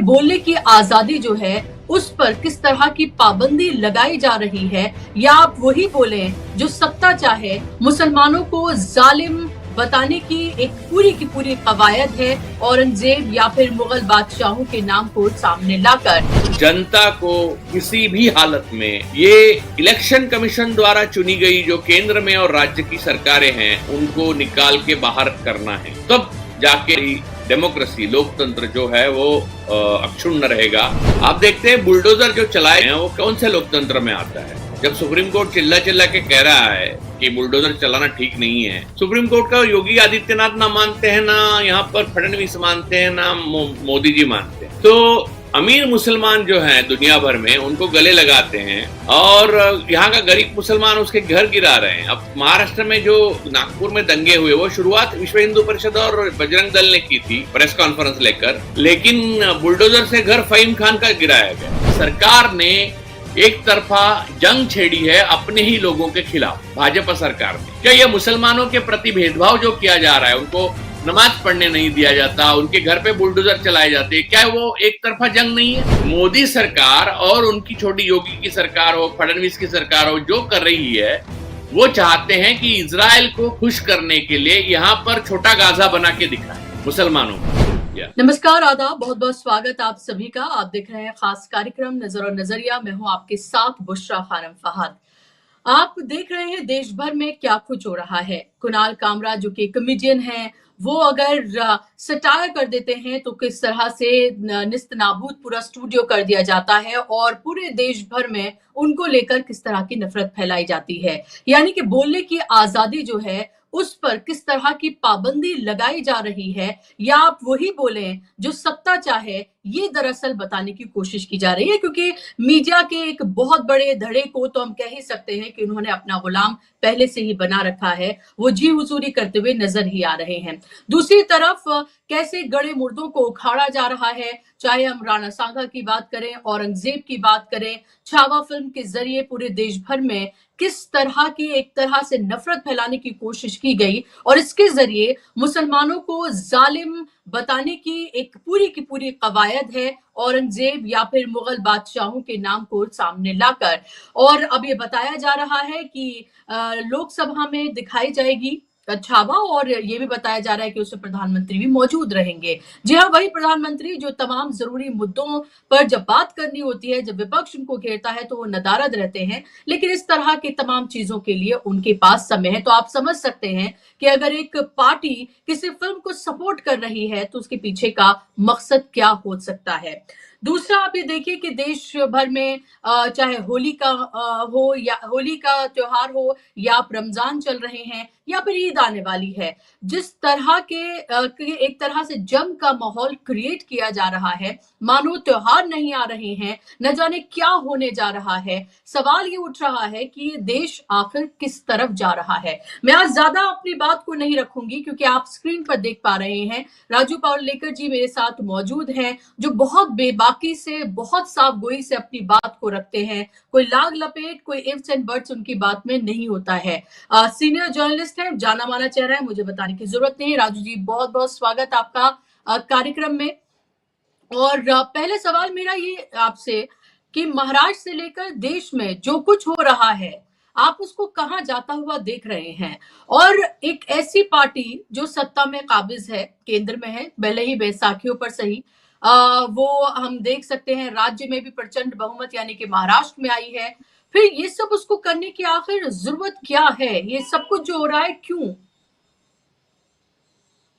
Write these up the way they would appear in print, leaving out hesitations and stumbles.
बोलने की आजादी जो है उस पर किस तरह की पाबंदी लगाई जा रही है, या आप वही बोलें जो सत्ता चाहे मुसलमानों को जालिम बताने की एक पूरी की पूरी कवायद है, औरंगजेब या फिर मुगल बादशाहों के नाम को सामने लाकर जनता को किसी भी हालत में ये इलेक्शन कमीशन द्वारा चुनी गई जो केंद्र में और राज्य की सरकारें हैं उनको निकाल के बाहर करना है, तब जाके डेमोक्रेसी लोकतंत्र जो है वो अक्षुण्ण रहेगा। आप देखते हैं बुलडोजर जो चलाए हैं वो कौन से लोकतंत्र में आता है। जब सुप्रीम कोर्ट चिल्ला चिल्ला के कह रहा है कि बुलडोजर चलाना ठीक नहीं है, सुप्रीम कोर्ट का योगी आदित्यनाथ ना मानते हैं, ना यहाँ पर फडणवीस मानते हैं, ना मोदी जी मानते हैं। तो अमीर मुसलमान जो हैं दुनिया भर में उनको गले लगाते हैं और यहाँ का गरीब मुसलमान उसके घर गिरा रहे हैं। अब महाराष्ट्र में जो नागपुर में दंगे हुए वो शुरुआत विश्व हिंदू परिषद और बजरंग दल ने की थी प्रेस कॉन्फ्रेंस लेकर, लेकिन बुलडोजर से घर फहीम खान का गिराया गया। सरकार ने एक तरफा जंग छेड़ी है अपने ही लोगों के खिलाफ, भाजपा सरकार ने। क्या ये मुसलमानों के प्रति भेदभाव जो किया जा रहा है, उनको नमाज पढ़ने नहीं दिया जाता, उनके घर पे बुलडोजर चलाए जाते, क्या वो एक तरफा जंग नहीं है? मोदी सरकार और उनकी छोटी योगी की सरकार हो, फडणवीस की सरकार हो, जो कर रही है वो चाहते हैं कि इजराइल को खुश करने के लिए यहाँ पर छोटा गाजा बना के दिखाए मुसलमानों को। नमस्कार, आदाब, बहुत बहुत स्वागत आप सभी का। आप देख रहे हैं खास कार्यक्रम नजर और नजरिया। मैं हूं आपके साथ बुशरा खानम फहद। आप देख रहे हैं देश भर में क्या कुछ हो रहा है। कुणाल कामरा जो कि कॉमेडियन हैं, वो अगर सटायर कर देते हैं तो किस तरह से निस्त नाबूद पूरा स्टूडियो कर दिया जाता है और पूरे देश भर में उनको लेकर किस तरह की नफरत फैलाई जाती है। यानी कि बोलने की आजादी जो है उस पर किस तरह की पाबंदी लगाई जा रही है, या आप वही बोलें जो सत्ता चाहे, ये दरअसल बताने की कोशिश की जा रही है। क्योंकि मीडिया के एक बहुत बड़े धड़े को तो हम कह ही सकते हैं कि उन्होंने अपना गुलाम पहले से ही बना रखा है, वो जी हुजूरी करते हुए नजर ही आ रहे हैं। दूसरी तरफ कैसे गड़े मुर्दों को उखाड़ा जा रहा है, चाहे हम राणा सांगा की बात करें, औरंगजेब की बात करें, छावा फिल्म के जरिए पूरे देश भर में किस तरह की एक तरह से नफरत फैलाने की कोशिश की गई और इसके जरिए मुसलमानों को जालिम बताने की एक पूरी की पूरी कवायद है, औरंगजेब या फिर मुगल बादशाहों के नाम को सामने लाकर। और अब ये बताया जा रहा है कि लोकसभा में दिखाई जाएगी छावा, और ये भी बताया जा रहा है कि उसमें प्रधानमंत्री भी मौजूद रहेंगे। जी हाँ, वही प्रधानमंत्री जो तमाम जरूरी मुद्दों पर जब बात करनी होती है, जब विपक्ष उनको घेरता है तो वो नदारद रहते हैं, लेकिन इस तरह की तमाम चीजों के लिए उनके पास समय है। तो आप समझ सकते हैं कि अगर एक पार्टी किसी फिल्म को सपोर्ट कर रही है तो उसके पीछे का मकसद क्या हो सकता है। दूसरा, आप ये देखिए कि देश भर में चाहे होली का हो या होली का त्योहार हो, या आप रमजान चल रहे हैं या फिर ईद आने वाली है, जिस तरह के एक तरह से जंग का माहौल क्रिएट किया जा रहा है, मानो त्योहार नहीं आ रहे हैं, न जाने क्या होने जा रहा है। सवाल ये उठ रहा है कि ये देश आखिर किस तरफ जा रहा है। मैं आज ज्यादा अपनी बात को नहीं रखूंगी क्योंकि आप स्क्रीन पर देख पा रहे हैं राजू पावलेकर जी मेरे साथ मौजूद हैं, जो बहुत बेबाकी से, बहुत साफ गोई से अपनी बात को रखते हैं। कोई लाग लपेट, कोई इफ्स एंड बट्स उनकी बात में नहीं होता है। सीनियर जर्नलिस्ट है, जाना माना चेहरा है, मुझे बताने की जरूरत नहीं। राजू जी, बहुत बहुत स्वागत आपका कार्यक्रम में। और पहले सवाल मेरा ये आपसे कि महाराष्ट्र से लेकर देश में जो कुछ हो रहा है, आप उसको कहां जाता हुआ देख रहे हैं? और एक ऐसी पार्टी जो सत्ता में काबिज है, केंद्र में है, भले ही बैसाखियों पर सही, वो हम देख सकते हैं राज्य में भी प्रचंड बहुमत यानी कि महाराष्ट्र में आई है। फिर ये सब उसको करने की आखिर जरूरत क्या है? ये सब कुछ जो हो रहा है क्यों?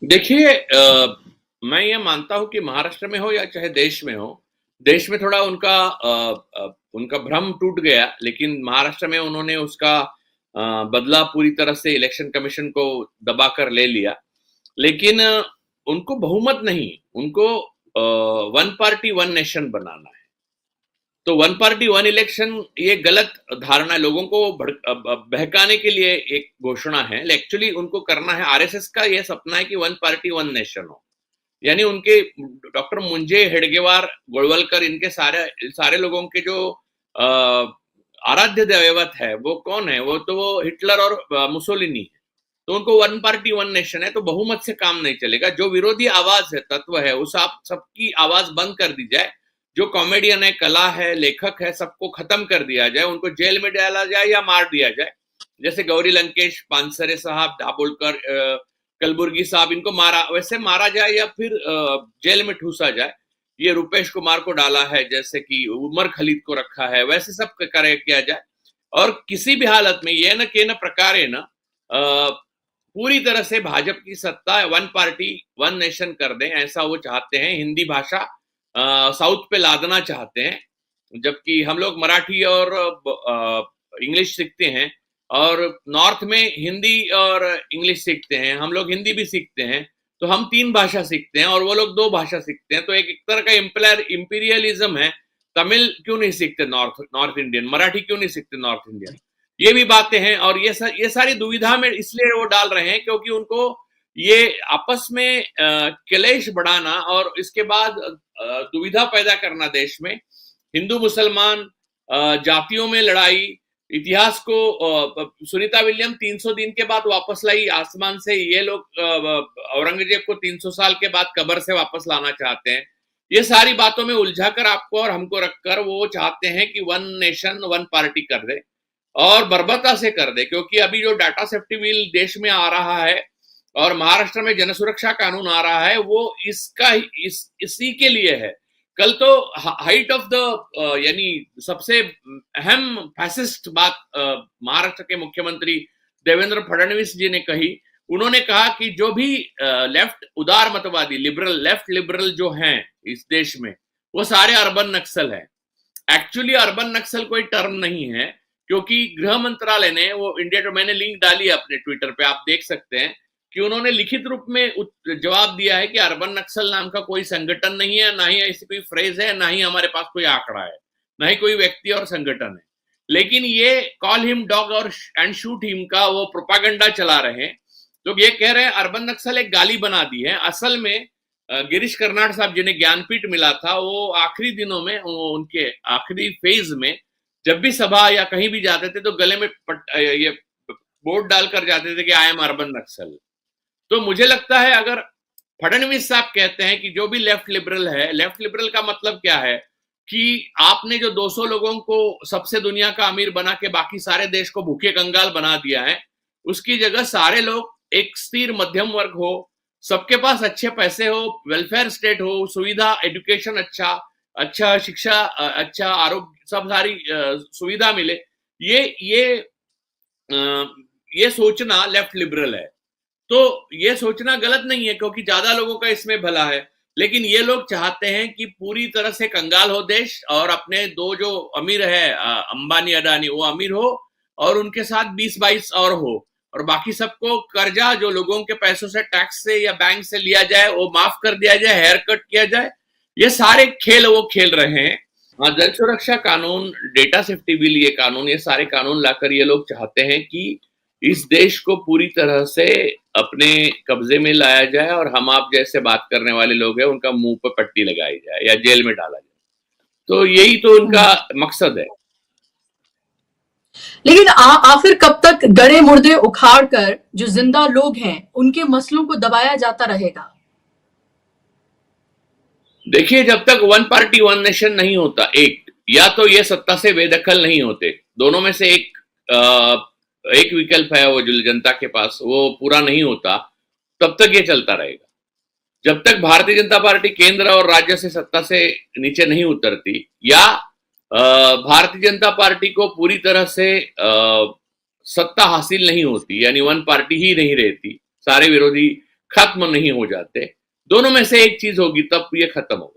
देखिए, मैं ये मानता हूं कि महाराष्ट्र में हो या चाहे देश में हो, देश में थोड़ा उनका भ्रम टूट गया, लेकिन महाराष्ट्र में उन्होंने उसका बदला पूरी तरह से इलेक्शन कमीशन को दबाकर ले लिया। लेकिन उनको बहुमत नहीं, उनको वन पार्टी वन नेशन बनाना है। तो वन पार्टी वन इलेक्शन ये गलत धारणा, लोगों को बहकाने के लिए एक घोषणा है। एक्चुअली उनको करना है, आरएसएस का ये सपना है कि वन पार्टी वन नेशन हो। यानी उनके डॉक्टर मुंजे, हेडगेवार, गोळवलकर, इनके सारे लोगों के जो आराध्य दैवत है वो कौन है? वो हिटलर और मुसोलिनी है। तो उनको वन पार्टी वन नेशन है, तो बहुमत से काम नहीं चलेगा। जो विरोधी आवाज है, तत्व है, उस आप सबकी आवाज बंद कर दी जाए। जो कॉमेडियन है, कला है, लेखक है, सबको खत्म कर दिया जाए, उनको जेल में डाला जाए या मार दिया जाए। जैसे गौरी लंकेश, पानसरे साहब, दाभोलकर, कलबुर्गी साहब, इनको मारा, वैसे मारा जाए या फिर जेल में ठूसा जाए। ये रुपेश कुमार को डाला है, जैसे कि उमर खलीद को रखा है, वैसे सब करे किया जाए। और किसी भी हालत में ये न के न प्रकारे न पूरी तरह से भाजपा की सत्ता वन पार्टी वन नेशन कर दें, ऐसा वो चाहते हैं। हिंदी भाषा साउथ पे लादना चाहते हैं, जबकि हम लोग मराठी और इंग्लिश सीखते हैं, और नॉर्थ में हिंदी और इंग्लिश सीखते हैं, हम लोग हिंदी भी सीखते हैं, तो हम 3 भाषा सीखते हैं और वो लोग 2 भाषा सीखते हैं। तो एक तरह का इंपीरियलिज्म है। तमिल क्यों नहीं सीखते नॉर्थ इंडियन, मराठी क्यों नहीं सीखते नॉर्थ इंडियन, ये भी बातें हैं। और ये सारी दुविधा में इसलिए वो डाल रहे हैं क्योंकि उनको ये आपस में क्लेश बढ़ाना और इसके बाद दुविधा पैदा करना देश में, हिंदू मुसलमान, जातियों में लड़ाई, इतिहास को सुनीता विलियम 300 दिन के बाद वापस लाई आसमान से। ये लोग औरंगजेब को 300 साल के बाद कब्र से वापस लाना चाहते हैं। ये सारी बातों में उलझाकर आपको और हमको रखकर वो चाहते हैं कि वन नेशन वन पार्टी कर दे और बर्बरता से कर दे। क्योंकि अभी जो डाटा सेफ्टी बिल देश में आ रहा है और महाराष्ट्र में जनसुरक्षा कानून आ रहा है, वो इसी के लिए है। कल तो हाइट ऑफ द यानी सबसे अहम फैसिस्ट बात महाराष्ट्र के मुख्यमंत्री देवेंद्र फडणवीस जी ने कही। उन्होंने कहा कि जो भी लेफ्ट उदार मतवादी लेफ्ट लिबरल जो हैं इस देश में, वो सारे अर्बन नक्सल है। एक्चुअली अर्बन नक्सल कोई टर्म नहीं है, क्योंकि गृह मंत्रालय ने वो इंडिया, मैंने लिंक डाली है अपने ट्विटर पे, आप देख सकते हैं कि उन्होंने लिखित रूप में जवाब दिया है कि अर्बन नक्सल नाम का कोई संगठन नहीं है, ना ही ऐसी कोई फ्रेज है, ना ही हमारे पास कोई आंकड़ा है, ना ही कोई व्यक्ति और संगठन है। लेकिन ये कॉल हिम डॉग और एंड शूट हिम का वो प्रोपागेंडा चला रहे हैं। तो ये कह रहे हैं अर्बन नक्सल एक गाली बना दी है। असल में गिरीश कर्नाड साहब जिन्हें ज्ञानपीठ मिला था, वो आखिरी दिनों में, उनके आखिरी फेज में जब भी सभा या कहीं भी जाते थे तो गले में ये बोर्ड डालकर जाते थे कि आई एम अर्बन नक्सल। तो मुझे लगता है अगर फडणवीस साहब कहते हैं कि जो भी लेफ्ट लिबरल है, लेफ्ट लिबरल का मतलब क्या है कि आपने जो 200 लोगों को सबसे दुनिया का अमीर बना के बाकी सारे देश को भूखे कंगाल बना दिया है, उसकी जगह सारे लोग एक स्थिर मध्यम वर्ग हो, सबके पास अच्छे पैसे हो, वेलफेयर स्टेट हो, सुविधा, एजुकेशन अच्छा शिक्षा, अच्छा आरोग्य, सब सारी सुविधा मिले, ये सोचना लेफ्ट लिबरल है। तो ये सोचना गलत नहीं है, क्योंकि ज्यादा लोगों का इसमें भला है। लेकिन ये लोग चाहते हैं कि पूरी तरह से कंगाल हो देश, और अपने 2 जो अमीर है अंबानी अडानी, वो अमीर हो और उनके साथ 20-22 और हो, और बाकी सबको कर्जा जो लोगों के पैसों से, टैक्स से या बैंक से लिया जाए, वो माफ कर दिया जाए, हेयर कट किया जाए। ये सारे खेल वो खेल रहे हैं। जन सुरक्षा कानून, डेटा सेफ्टी बिल, ये कानून, ये सारे कानून लाकर ये लोग चाहते हैं कि इस देश को पूरी तरह से अपने कब्जे में लाया जाए और हम आप जैसे बात करने वाले लोग हैं उनका मुंह पर पट्टी लगाई जाए या जेल में डाला जाए। तो यही तो उनका मकसद है। लेकिन आखिर कब तक गड़े मुर्दे उखाड़ कर जो जिंदा लोग हैं उनके मसलों को दबाया जाता रहेगा? देखिए, जब तक वन पार्टी वन नेशन नहीं होता, या तो ये सत्ता से बेदखल नहीं होते, दोनों में से एक विकल्प है वो जो जनता के पास, वो पूरा नहीं होता, तब तक ये चलता रहेगा। जब तक भारतीय जनता पार्टी केंद्र और राज्य से सत्ता से नीचे नहीं उतरती, या भारतीय जनता पार्टी को पूरी तरह से सत्ता हासिल नहीं होती, यानी वन पार्टी ही नहीं रहती, सारे विरोधी खत्म नहीं हो जाते, दोनों में से एक चीज होगी, तब ये खत्म होगा।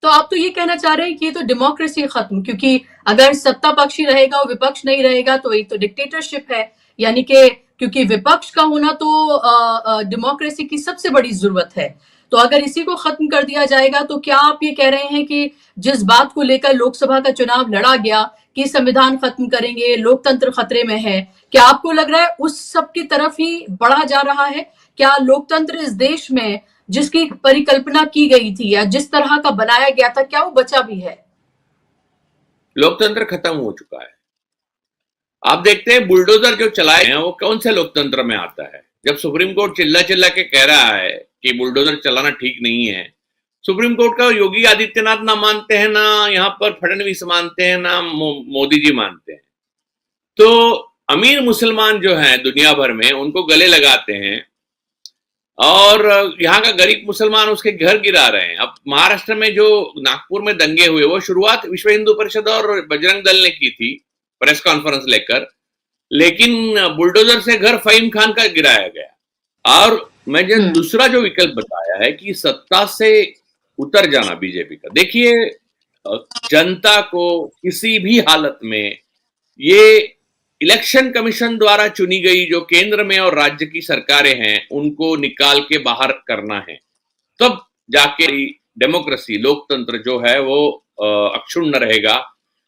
तो आप तो ये कहना चाह रहे हैं कि ये तो डेमोक्रेसी खत्म, क्योंकि अगर सत्ता पक्षी रहेगा और विपक्ष नहीं रहेगा तो एक तो डिक्टेटरशिप है, यानी कि क्योंकि विपक्ष का होना तो डेमोक्रेसी की सबसे बड़ी जरूरत है। तो अगर इसी को खत्म कर दिया जाएगा तो क्या आप ये कह रहे हैं कि जिस बात को लेकर लोकसभा का चुनाव लड़ा गया कि संविधान खत्म करेंगे, लोकतंत्र खतरे में है, क्या आपको लग रहा है उस सब की तरफ ही बढ़ा जा रहा है? क्या लोकतंत्र इस देश में जिसकी परिकल्पना की गई थी या जिस तरह का बनाया गया था, क्या वो बचा भी है? लोकतंत्र खत्म हो चुका है। आप देखते हैं बुलडोजर जो चलाए हैं वो कौन से लोकतंत्र में आता है। जब सुप्रीम कोर्ट चिल्ला चिल्ला के कह रहा है कि बुलडोजर चलाना ठीक नहीं है, सुप्रीम कोर्ट का योगी आदित्यनाथ ना मानते हैं, ना यहाँ पर फडणवीस मानते हैं, ना मोदी जी मानते हैं। तो अमीर मुसलमान जो हैं दुनिया भर में उनको गले लगाते हैं और यहाँ का गरीब मुसलमान उसके घर गिरा रहे हैं। अब महाराष्ट्र में जो नागपुर में दंगे हुए वो शुरुआत विश्व हिंदू परिषद और बजरंग दल ने की थी प्रेस कॉन्फ्रेंस लेकर, लेकिन बुलडोजर से घर फहीम खान का गिराया गया। और मैं जो दूसरा जो विकल्प बताया है कि सत्ता से उतर जाना बीजेपी का, देखिए जनता को किसी भी हालत में ये इलेक्शन कमीशन द्वारा चुनी गई जो केंद्र में और राज्य की सरकारें हैं उनको निकाल के बाहर करना है, तब जाके डेमोक्रेसी लोकतंत्र जो है वो अक्षुण्ण रहेगा।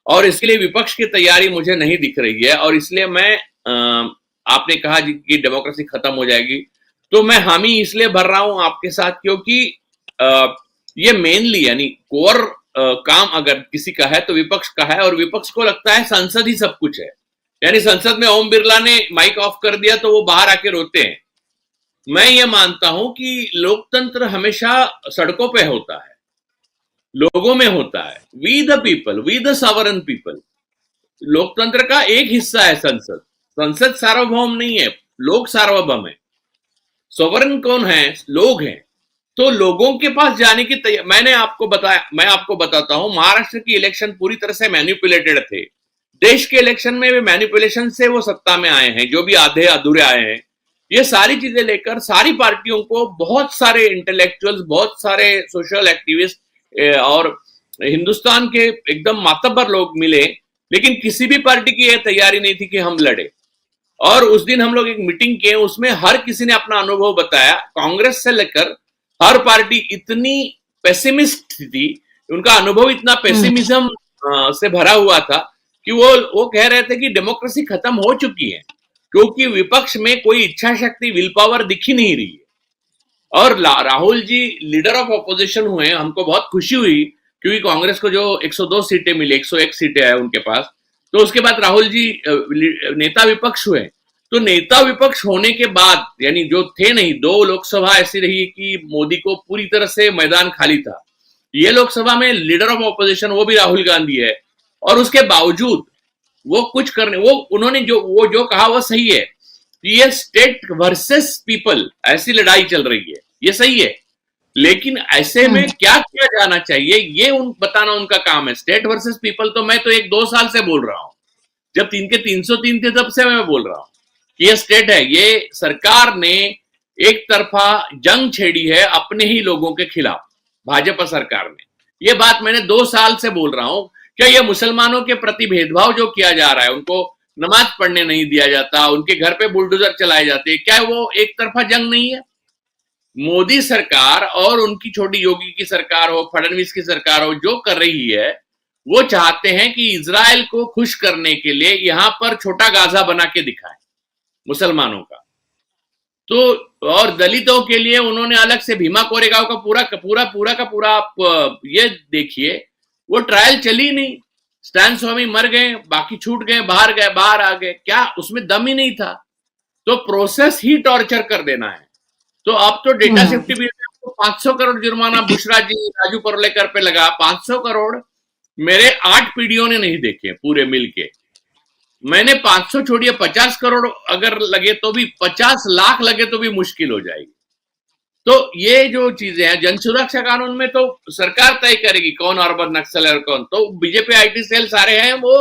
और इसके लिए विपक्ष की तैयारी मुझे नहीं दिख रही है, और इसलिए मैं आपने कहा कि डेमोक्रेसी खत्म हो जाएगी, तो मैं हामी इसलिए भर रहा हूं आपके साथ क्योंकि ये मेनली यानी कोर काम अगर किसी का है तो विपक्ष का है, और विपक्ष को लगता है संसद ही सब कुछ है। यानी संसद में ओम बिरला ने माइक ऑफ कर दिया तो वो बाहर आके रोते हैं। मैं ये मानता हूं कि लोकतंत्र हमेशा सड़कों पे होता है, लोगों में होता है। We the people, we the sovereign people. लोकतंत्र का एक हिस्सा है संसद। संसद सार्वभौम नहीं है, लोग सार्वभौम है। सॉवरेन कौन है? लोग हैं। तो लोगों के पास जाने की मैं आपको बताता हूं, महाराष्ट्र की इलेक्शन पूरी तरह से मैनिपुलेटेड थे। देश के इलेक्शन में भी मैनिपुलेशन से वो सत्ता में आए हैं, जो भी आधे अधूरे आए हैं। ये सारी चीजें लेकर सारी पार्टियों को बहुत सारे इंटेलेक्चुअल्स, बहुत सारे सोशल एक्टिविस्ट और हिंदुस्तान के एकदम मातबर लोग मिले, लेकिन किसी भी पार्टी की यह तैयारी नहीं थी कि हम लड़े। और उस दिन हम लोग एक मीटिंग किए, उसमें हर किसी ने अपना अनुभव बताया। कांग्रेस से लेकर हर पार्टी इतनी पेसिमिस्ट थी, उनका अनुभव इतना पेसिमिज्म से भरा हुआ था कि वो कह रहे थे कि डेमोक्रेसी खत्म हो चुकी है, क्योंकि विपक्ष में कोई इच्छा शक्ति, विल पावर दिख ही नहीं रही है। और Rahul ji leader of opposition हुए, हमको बहुत खुशी हुई, क्योंकि कांग्रेस को जो 102 सीटें मिली, 101 सीटें है उनके पास, तो उसके बाद राहुल जी नेता विपक्ष हुए। तो नेता विपक्ष होने के बाद यानी जो थे नहीं, 2 लोकसभा ऐसी रही कि मोदी को पूरी तरह से मैदान खाली था। ये लोकसभा में लीडर ऑफ ऑपोजिशन वो भी राहुल गांधी है, और उसके बावजूद वो कुछ करने, उन्होंने जो कहा वो सही है। ये स्टेट वर्सेस पीपल ऐसी लड़ाई चल रही है, ये सही है, लेकिन ऐसे में क्या किया जाना चाहिए ये बताना उनका काम है। स्टेट वर्सेस पीपल तो मैं तो 1-2 साल से बोल रहा हूं, जब 303 थे तब से मैं बोल रहा हूं कि ये स्टेट है। ये सरकार ने एक तरफा जंग छेड़ी है अपने ही लोगों के खिलाफ, भाजपा सरकार ने। ये बात मैंने 2 साल से बोल रहा हूं। क्या ये मुसलमानों के प्रति भेदभाव जो किया जा रहा है, उनको नमाज पढ़ने नहीं दिया जाता, उनके घर पे बुलडोजर चलाए जाते, क्या वो एक तरफा जंग नहीं है? मोदी सरकार और उनकी छोटी योगी की सरकार हो, फडणवीस की सरकार हो, जो कर रही है वो चाहते हैं कि इजराइल को खुश करने के लिए यहां पर छोटा गाजा बना के दिखाए मुसलमानों का। तो और दलितों के लिए उन्होंने अलग से भीमा कोरेगांव का पूरा आप ये देखिए, वो ट्रायल चली नहीं। स्टैन स्वामी मर गए, बाकी छूट गए, बाहर आ गए, क्या उसमें दम ही नहीं था? तो प्रोसेस ही टॉर्चर कर देना है। तो अब तो डेटा सेफ्टी बिल में 500 करोड़ जुर्माना बुशरा जी, राजू पर्लेकर पे लगा। 500 करोड़ मेरे 8 पीढ़ियों ने नहीं देखे पूरे मिलके। मैंने 500 छोड़िए, 50 करोड़ अगर लगे तो भी, 50 लाख लगे तो भी मुश्किल हो जाएगी। तो ये जो चीजें हैं, जन सुरक्षा कानून में तो सरकार तय करेगी कौन अर्बन नक्सल है और कौन। तो बीजेपी आईटी सेल सारे हैं वो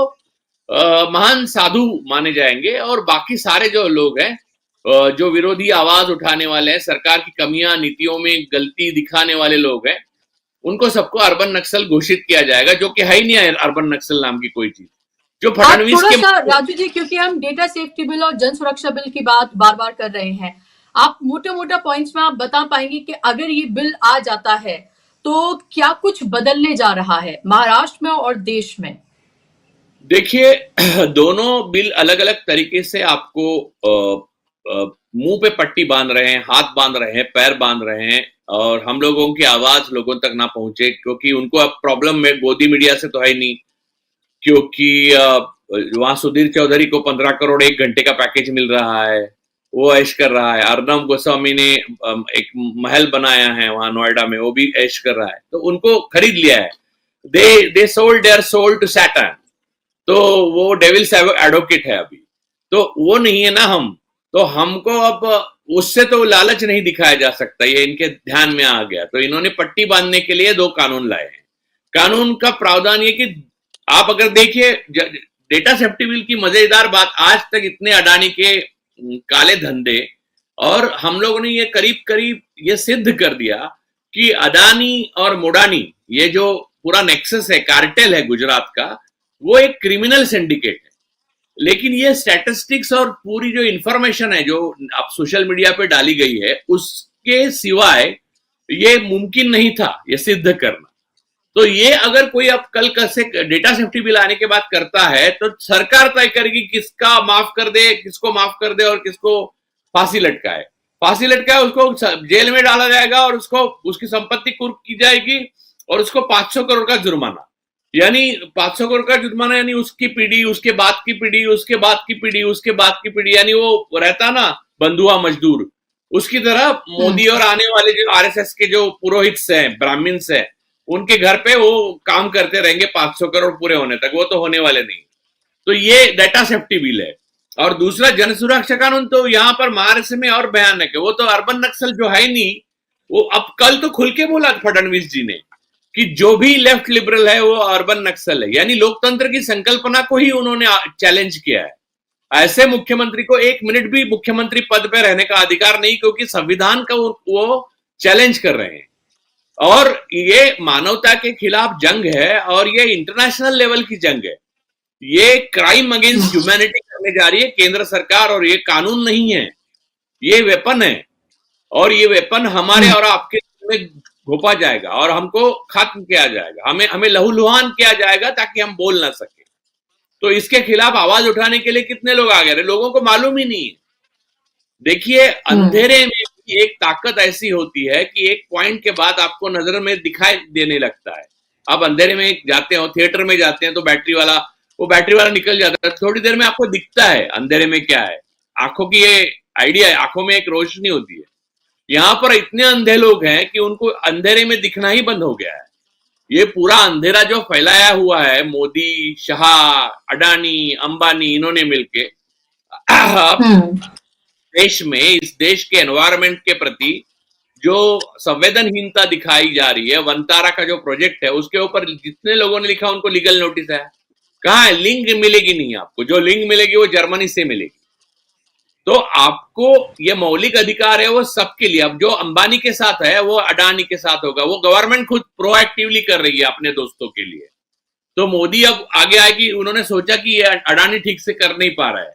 महान साधु माने जाएंगे, और बाकी सारे जो लोग हैं जो विरोधी आवाज उठाने वाले हैं, सरकार की कमियां, नीतियों में गलती दिखाने वाले लोग हैं, उनको सबको अर्बन नक्सल घोषित किया जाएगा, जो कि है ही नहीं है अर्बन नक्सल नाम की कोई चीज। जो फडणवीस के राजू जी, क्योंकि हम डेटा सेफ्टी बिल और जन सुरक्षा बिल की बात बार बार कर रहे हैं, आप मोटा पॉइंट्स में आप बता पाएंगे कि अगर ये बिल आ जाता है तो क्या कुछ बदलने जा रहा है महाराष्ट्र में और देश में? देखिए, दोनों बिल अलग अलग तरीके से आपको मुंह पे पट्टी बांध रहे हैं, हाथ बांध रहे हैं, पैर बांध रहे हैं, और हम लोगों की आवाज लोगों तक ना पहुंचे, क्योंकि उनको अब प्रॉब्लम में गोदी मीडिया से तो है नहीं, क्योंकि वहां सुधीर चौधरी को 15 करोड़ 1 घंटे का पैकेज मिल रहा है, वो ऐश कर रहा है। अर्नब गोस्वामी ने एक महल बनाया है वहां नोएडा में, वो भी ऐश कर रहा है, तो उनको खरीद लिया है। They sold their soul to Saturn, तो वो डेविल्स एडवोकेट है अभी, तो वो नहीं है ना हम। तो हमको अब उससे तो लालच नहीं दिखाया जा सकता, ये इनके ध्यान में आ गया। तो इन्होंने पट्टी बांधने के लिए 2 कानून लाए हैं। कानून का प्रावधान ये कि आप अगर देखिए डेटा सेफ्टी बिल की मजेदार बात, आज तक इतने अडानी के काले धंधे, और हम लोगों ने ये करीब करीब ये सिद्ध कर दिया कि अडानी और मोडानी, ये जो पूरा नेक्सस है, कार्टेल है गुजरात का, वो एक क्रिमिनल सिंडिकेट है। लेकिन ये स्टैटिस्टिक्स और पूरी जो इंफॉर्मेशन है जो अब सोशल मीडिया पे डाली गई है, उसके सिवाय ये मुमकिन नहीं था ये सिद्ध करना। तो ये अगर कोई अब कल से डेटा सेफ्टी बिल आने के बाद करता है, तो सरकार तय करेगी किसका माफ कर दे, किसको माफ कर दे और किसको फांसी लटकाए। फांसी लटकाए उसको जेल में डाला जाएगा और उसको उसकी संपत्ति कुर्क की जाएगी और उसको 500 करोड़ का जुर्माना, यानी 500 करोड़ का जुर्माना, यानी उसकी पीढ़ी, उसके बाद की पीढ़ी, उसके बाद की पीढ़ी, उसके बाद की पीढ़ी, यानी वो रहता ना बंधुआ मजदूर, उसकी तरह मोदी और आने वाले जो आरएसएस के जो पुरोहित हैं, ब्राह्मण्स हैं, उनके घर पे वो काम करते रहेंगे 500 करोड़ पूरे होने तक। वो तो होने वाले नहीं। तो ये डेटा सेफ्टी बिल है। और दूसरा जन सुरक्षा कानून, तो यहाँ पर महाराष्ट्र में और भयानक है। वो तो अर्बन नक्सल जो है नहीं, वो अब कल तो खुल के बोला फडणवीस जी ने कि जो भी लेफ्ट लिबरल है वो अर्बन नक्सल है, यानी लोकतंत्र की संकल्पना को ही उन्होंने चैलेंज किया है। ऐसे मुख्यमंत्री को 1 मिनट भी मुख्यमंत्री पद पर रहने का अधिकार नहीं, क्योंकि संविधान का वो चैलेंज कर रहे हैं। और ये मानवता के खिलाफ जंग है और ये इंटरनेशनल लेवल की जंग है। ये क्राइम अगेंस्ट ह्यूमैनिटी करने जा रही है केंद्र सरकार, और ये कानून नहीं है, ये वेपन है। और ये वेपन हमारे और आपके में घोपा जाएगा और हमको खत्म किया जाएगा, हमें लहूलुहान किया जाएगा ताकि हम बोल ना सके। तो इसके खिलाफ आवाज उठाने के लिए कितने लोग आ गए, लोगों को मालूम ही नहीं है। देखिए, अंधेरे में भी एक ताकत ऐसी होती है कि एक पॉइंट के बाद आपको नजर में दिखाई देने लगता है। आप अंधेरे में जाते हो, थिएटर में जाते हैं, तो बैटरी वाला निकल जाता है, थोड़ी देर में आपको दिखता है अंधेरे में क्या है। आंखों की ये आइडिया है, आंखों में एक रोशनी होती है। यहाँ पर इतने अंधे लोग हैं कि उनको अंधेरे में दिखना ही बंद हो गया है। ये पूरा अंधेरा जो फैलाया हुआ है मोदी, शाह, अडानी, अंबानी, इन्होंने मिलके देश में, इस देश के एनवायरनमेंट के प्रति जो संवेदनहीनता दिखाई जा रही है। वनतारा का जो प्रोजेक्ट है उसके ऊपर जितने लोगों ने लिखा उनको लीगल नोटिस है। कहाँ है? लिंक मिलेगी नहीं आपको, जो लिंक मिलेगी वो जर्मनी से मिलेगी। तो आपको ये मौलिक अधिकार है वो सबके लिए। अब जो अंबानी के साथ है वो अडानी के साथ होगा, वो गवर्नमेंट खुद प्रोएक्टिवली कर रही है अपने दोस्तों के लिए। तो मोदी अब आगे आएगी, उन्होंने सोचा कि ये अडानी ठीक से कर नहीं पा रहा है,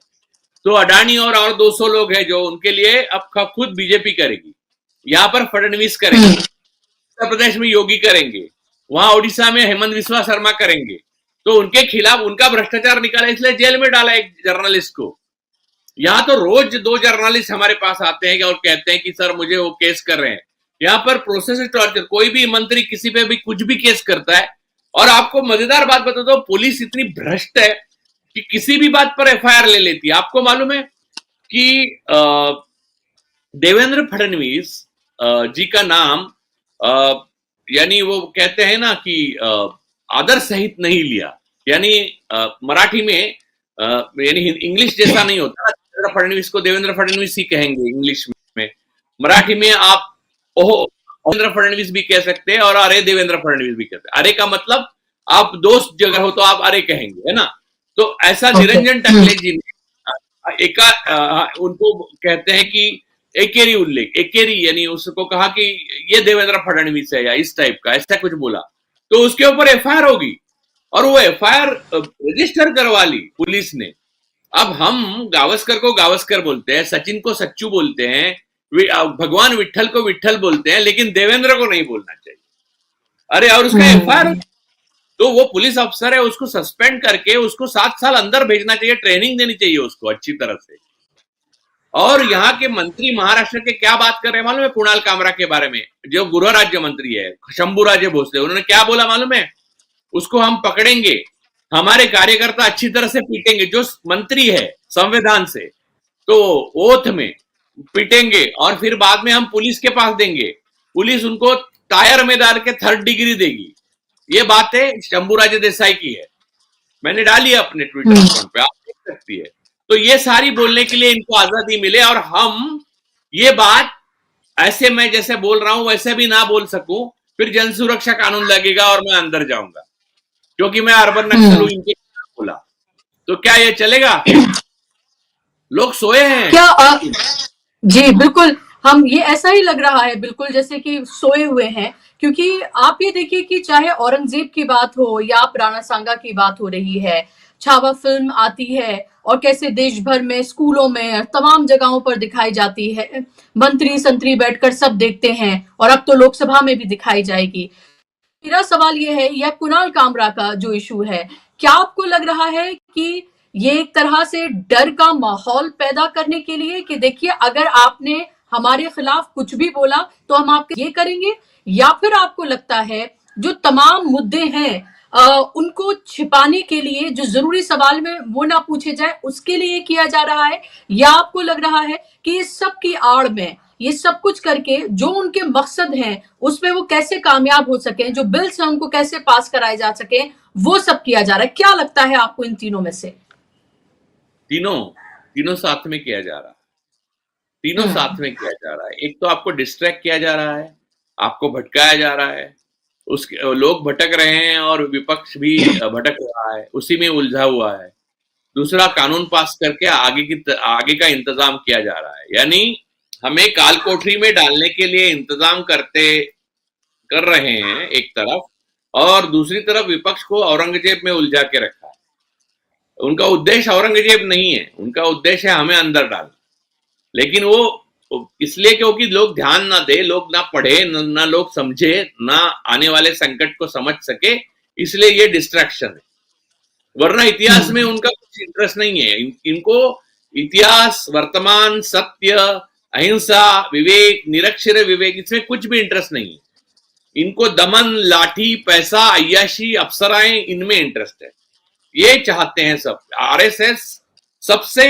तो अडानी और 200 लोग हैं जो उनके लिए अब खुद बीजेपी करेगी। यहां पर फडणवीस करेंगे, उत्तर प्रदेश में योगी करेंगे, वहां ओडिशा में हेमंत बिस्वा शर्मा करेंगे। तो उनके खिलाफ उनका भ्रष्टाचार निकाला, इसलिए जेल में डाला एक जर्नलिस्ट को। यहां तो रोज 2 जर्नलिस्ट हमारे पास आते हैं और कहते हैं कि सर मुझे वो केस कर रहे हैं। यहाँ पर प्रोसेस टॉर्चर, कोई भी मंत्री किसी पे भी कुछ भी केस करता है। और आपको मजेदार बात बता दो, पुलिस इतनी भ्रष्ट है कि किसी भी बात पर एफआईआर ले लेती है। आपको मालूम है कि देवेंद्र फडणवीस जी का नाम, यानी वो कहते हैं ना कि आदर सहित नहीं लिया, यानी मराठी में, यानी इंग्लिश जैसा नहीं होता। देवेंद्र फडणवीस को देवेंद्र फडणवीस ही कहेंगे इंग्लिश में, मराठी में आप ओहो देवेंद्र फडणवीस भी कह सकते हैं और अरे देवेंद्र फडणवीस भी कहते हैं। अरे का मतलब आप दोस्त जगह हो तो आप अरे कहेंगे, है ना। तो ऐसा निरंजन टकले जी ने उनको कहते हैं कि एकेरी उल्लेख, एकेरी यानी उसको कहा कि ये देवेंद्र फडणवीस है या इस टाइप का, ऐसा कुछ बोला, तो उसके ऊपर एफआईआर होगी और वो एफआईआर रजिस्टर करवा ली पुलिस ने। अब हम गावस्कर को गावस्कर बोलते हैं, सचिन को सच्चू बोलते हैं, भगवान विट्ठल को विट्ठल बोलते हैं, लेकिन देवेंद्र को नहीं बोलना चाहिए। अरे और उसका एफआईआर, तो वो पुलिस अफसर है, उसको सस्पेंड करके उसको 7 साल अंदर भेजना चाहिए, ट्रेनिंग देनी चाहिए उसको अच्छी तरह से। और यहाँ के मंत्री महाराष्ट्र के क्या बात कर रहे हैं मालूम है? कुणाल कामरा के बारे में, जो गृह राज्य मंत्री है शंभूराजे भोसले, उन्होंने क्या बोला मालूम है? उसको हम पकड़ेंगे हमारे कार्यकर्ता अच्छी तरह से पीटेंगे, जो मंत्री है संविधान से, तो ओथ में पीटेंगे और फिर बाद में हम पुलिस के पास देंगे, पुलिस उनको टायर में डाल के 3rd डिग्री देगी। ये बातें शंभूराजे देसाई की है, मैंने डाली है अपने ट्विटर अकाउंट पे, आप देख सकती है। तो ये सारी बोलने के लिए इनको आजादी मिले और हम ये बात ऐसे मैं जैसे बोल रहा हूं वैसे भी ना बोल सकूं, फिर जन सुरक्षा कानून लगेगा और मैं अंदर जाऊंगा क्योंकि मैं अर्बन नक्सल हूं, इनके खिलाफ बोला। तो क्या ये चलेगा? लोग सोए हैं क्या जी बिल्कुल, हम ये ऐसा ही लग रहा है बिल्कुल जैसे कि सोए हुए हैं, क्योंकि आप ये देखिए कि चाहे औरंगजेब की बात हो या आप राणा सांगा की बात हो रही है, छावा फिल्म आती है और कैसे देश भर में स्कूलों में तमाम जगहों पर दिखाई जाती है, मंत्री संतरी बैठकर सब देखते हैं और अब तो लोकसभा में भी दिखाई जाएगी। मेरा सवाल ये है, यह कुणाल कामरा का जो इशू है, क्या आपको लग रहा है कि ये एक तरह से डर का माहौल पैदा करने के लिए कि देखिए अगर आपने हमारे खिलाफ कुछ भी बोला तो हम आपके ये करेंगे, या फिर आपको लगता है जो तमाम मुद्दे हैं उनको छिपाने के लिए जो जरूरी सवाल में वो ना पूछे जाए उसके लिए किया जा रहा है, या आपको लग रहा है कि इस सब की आड़ में ये सब कुछ करके जो उनके मकसद हैं उसमें वो कैसे कामयाब हो सके, जो बिल्स हैं उनको कैसे पास कराए जा सके, वो सब किया जा रहा है? क्या लगता है आपको इन तीनों में से? तीनों साथ में किया जा रहा है, तीनों साथ में किया जा रहा है। एक तो आपको डिस्ट्रैक्ट किया जा रहा है, आपको भटकाया जा रहा है, उसके लोग भटक रहे हैं और विपक्ष भी भटक रहा है, उसी में उलझा हुआ है। दूसरा, कानून पास करके आगे का इंतजाम किया जा रहा है, यानी हमें काल कोठरी में डालने के लिए इंतजाम कर रहे हैं एक तरफ, और दूसरी तरफ विपक्ष को औरंगजेब में उलझा के रखा है। उनका उद्देश्य औरंगजेब नहीं है, उनका उद्देश्य है हमें अंदर डालना, लेकिन वो इसलिए क्योंकि लोग ध्यान ना दे, लोग ना पढ़े, ना लोग समझे, ना आने वाले संकट को समझ सके, इसलिए ये डिस्ट्रैक्शन है। वरना इतिहास में उनका कुछ इंटरेस्ट नहीं है। इनको इतिहास, वर्तमान, सत्य, अहिंसा, विवेक, निरक्षर विवेक, इसमें कुछ भी इंटरेस्ट नहीं है। इनको दमन, लाठी, पैसा, अय्याशी, अप्सराएं, इनमें इंटरेस्ट है। ये चाहते हैं सब। आरएसएस सबसे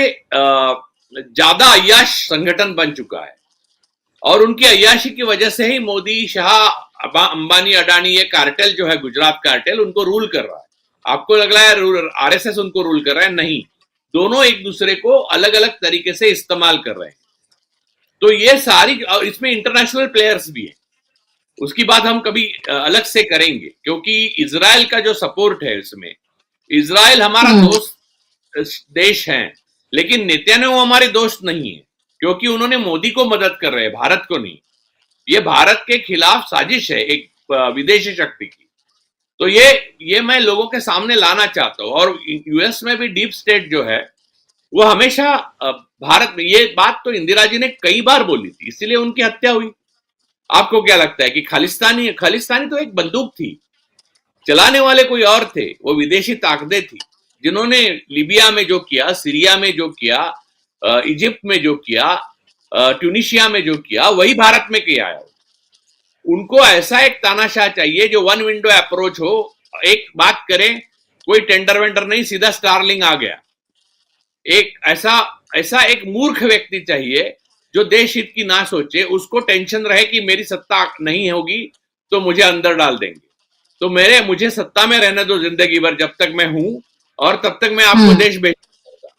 ज्यादा अय्याश संगठन बन चुका है और उनकी अय्याशी की वजह से ही मोदी, शाह, अंबानी, अडानी, ये कार्टेल जो है गुजरात कार्टेल, उनको रूल कर रहा है। आपको लग रहा है आरएसएस उनको रूल कर रहा है? नहीं, दोनों एक दूसरे को अलग अलग तरीके से इस्तेमाल कर रहे हैं। तो ये सारी, और इसमें इंटरनेशनल प्लेयर्स भी हैं, उसकी बात हम कभी अलग से करेंगे, क्योंकि इजराइल का जो सपोर्ट है इसमें, इजराइल हमारा दोस्त देश है, लेकिन नेतन्याहू हमारे दोस्त नहीं है, क्योंकि उन्होंने मोदी को मदद कर रहे हैं, भारत को नहीं। ये भारत के खिलाफ साजिश है एक विदेशी शक्ति की। तो ये मैं लोगों के सामने लाना चाहता हूं। और यूएस में भी डीप स्टेट जो है वो हमेशा भारत में, ये बात तो इंदिरा जी ने कई बार बोली थी, इसीलिए उनकी हत्या हुई। आपको क्या लगता है कि खालिस्तानी तो एक बंदूक थी, चलाने वाले कोई और थे, वो विदेशी ताकतें थी, जिन्होंने लीबिया में जो किया, सीरिया में जो किया, इजिप्ट में जो किया, ट्यूनिशिया में जो किया, वही भारत में किया है। उनको ऐसा एक तानाशाह चाहिए जो वन विंडो अप्रोच हो, एक बात करें, कोई टेंडर वेंडर नहीं, सीधा स्टारलिंग आ गया। एक ऐसा एक मूर्ख व्यक्ति चाहिए जो देश हित की ना सोचे, उसको टेंशन रहे कि मेरी सत्ता नहीं होगी तो मुझे अंदर डाल देंगे, तो मुझे सत्ता में रहने दो जिंदगी भर जब तक मैं हूं, और तब तक मैं आपको देश बेच दूंगा।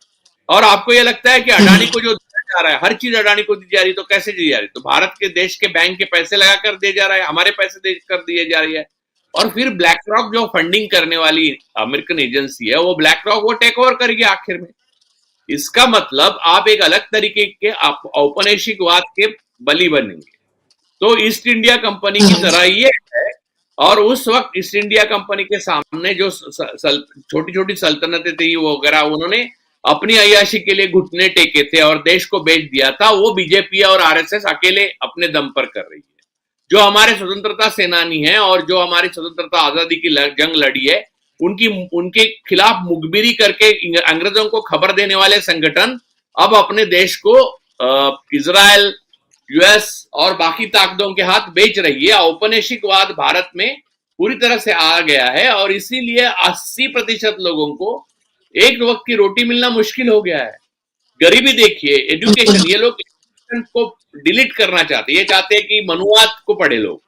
और आपको यह लगता है कि अडानी को जो दिया जा रहा है, हर चीज अडानी को दी जा रही, तो कैसे दी जा रही? तो भारत के देश के बैंक के पैसे लगाकर दिया जा रहा है, हमारे पैसे देकर दिए जा रही है। और फिर ब्लैक रॉक जो फंडिंग करने वाली अमेरिकन एजेंसी है, वो ब्लैक रॉक वो टेक ओवर करेगी आखिर में। इसका मतलब आप एक अलग तरीके के औपनिवेशिकवाद के बलि बनेंगे। तो ईस्ट इंडिया कंपनी की तरह ये है। और उस वक्त ईस्ट इंडिया कंपनी के सामने जो छोटी छोटी सल्तनतें थी वो वगैरह, उन्होंने अपनी अय्याशी के लिए घुटने टेके थे और देश को बेच दिया था। वो बीजेपी और आरएसएस अकेले अपने दम पर कर रही है। जो हमारे स्वतंत्रता सेनानी हैं और जो हमारी स्वतंत्रता आजादी की जंग लड़ी है, उनके खिलाफ मुखबिरी करके अंग्रेजों को खबर देने वाले संगठन अब अपने देश को इजराइल, यूएस और बाकी ताकतों के हाथ बेच रही है। औपनिवेशिकवाद भारत में पूरी तरह से आ गया है और इसीलिए 80% लोगों को एक वक्त की रोटी मिलना मुश्किल हो गया है। गरीबी देखिए, एजुकेशन, ये लोग एजुकेशन को डिलीट करना चाहते हैं। ये चाहते हैं कि मनुवाद को पढ़े लोग,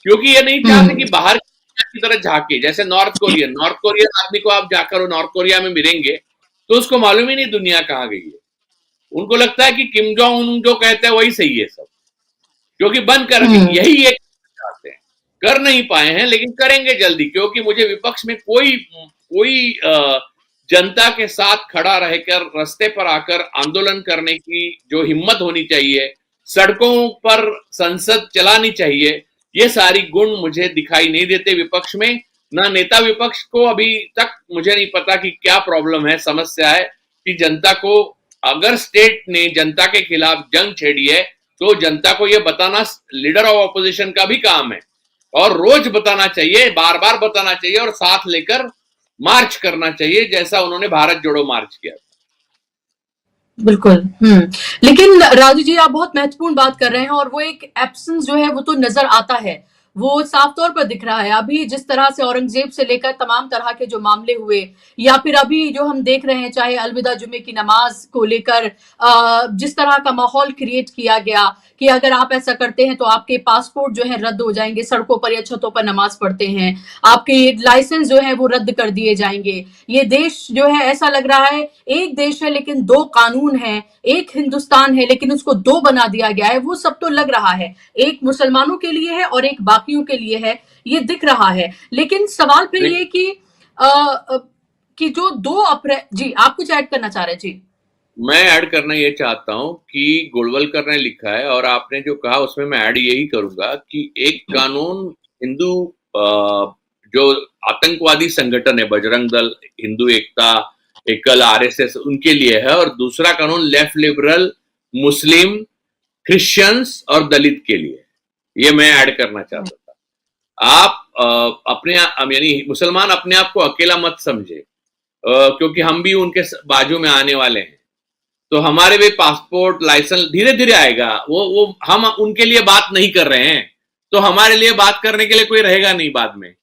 क्योंकि ये नहीं चाहते कि बाहर की तरह झांके। जैसे नॉर्थ कोरियन आदमी को आप जाकर नॉर्थ कोरिया में मिलेंगे तो उसको मालूम ही नहीं दुनिया कहाँ गई है। उनको लगता है कि किम जोंग उन जो कहते हैं वही सही है सब, क्योंकि बंद कर यही एक चाहते हैं। कर नहीं पाए हैं लेकिन करेंगे जल्दी, क्योंकि मुझे विपक्ष में कोई कोई जनता के साथ खड़ा रहकर रास्ते पर आकर आंदोलन करने की जो हिम्मत होनी चाहिए, सड़कों पर संसद चलानी चाहिए, ये सारी गुण मुझे दिखाई नहीं देते विपक्ष में। ना नेता विपक्ष को अभी तक मुझे नहीं पता कि क्या प्रॉब्लम है, समस्या है कि जनता को, अगर स्टेट ने जनता के खिलाफ जंग छेड़ी है तो जनता को यह बताना लीडर ऑफ ऑपोजिशन का भी काम है, और रोज बताना चाहिए, बार बार बताना चाहिए और साथ लेकर मार्च करना चाहिए, जैसा उन्होंने भारत जोड़ो मार्च किया। बिल्कुल। लेकिन राजू जी, आप बहुत महत्वपूर्ण बात कर रहे हैं और वो एक एब्सेंस जो है वो तो नजर आता है, वो साफ तौर पर दिख रहा है। अभी जिस तरह से औरंगजेब से लेकर तमाम तरह के जो मामले हुए, या फिर अभी जो हम देख रहे हैं, चाहे अलविदा जुमे की नमाज को लेकर जिस तरह का माहौल क्रिएट किया गया कि अगर आप ऐसा करते हैं तो आपके पासपोर्ट जो है रद्द हो जाएंगे, सड़कों पर या छतों पर नमाज पढ़ते हैं, आपके लाइसेंस जो है वो रद्द कर दिए जाएंगे। ये देश जो है ऐसा लग रहा है एक देश है लेकिन दो कानून है, एक हिंदुस्तान है लेकिन उसको दो बना दिया गया है। वो सब तो लग रहा है, एक मुसलमानों के लिए है और एक बाकियों के लिए है, ये दिख रहा है। लेकिन सवाल फिर ये कि जो 2 अप्रैल, जी आप कुछ ऐड करना चाह रहे हैं? जी मैं ऐड करना ये चाहता हूं कि गोलवलकर ने लिखा है और आपने जो कहा उसमें मैं ऐड यही करूंगा कि एक कानून हिंदू जो आतंकवादी संगठन है, बजरंग दल, हिंदू एकता, एकल, आरएसएस, उनके लिए है, और दूसरा कानून लेफ्ट लिबरल, मुस्लिम, क्रिश्चियंस और दलित के लिए। ये मैं ऐड करना चाहता था। आप अपने यानी मुसलमान अपने आप को अकेला मत समझे, क्योंकि हम भी उनके बाजू में आने वाले हैं, तो हमारे भी पासपोर्ट, लाइसेंस धीरे धीरे आएगा। वो हम उनके लिए बात नहीं कर रहे हैं तो हमारे लिए बात करने के लिए कोई रहेगा नहीं बाद में।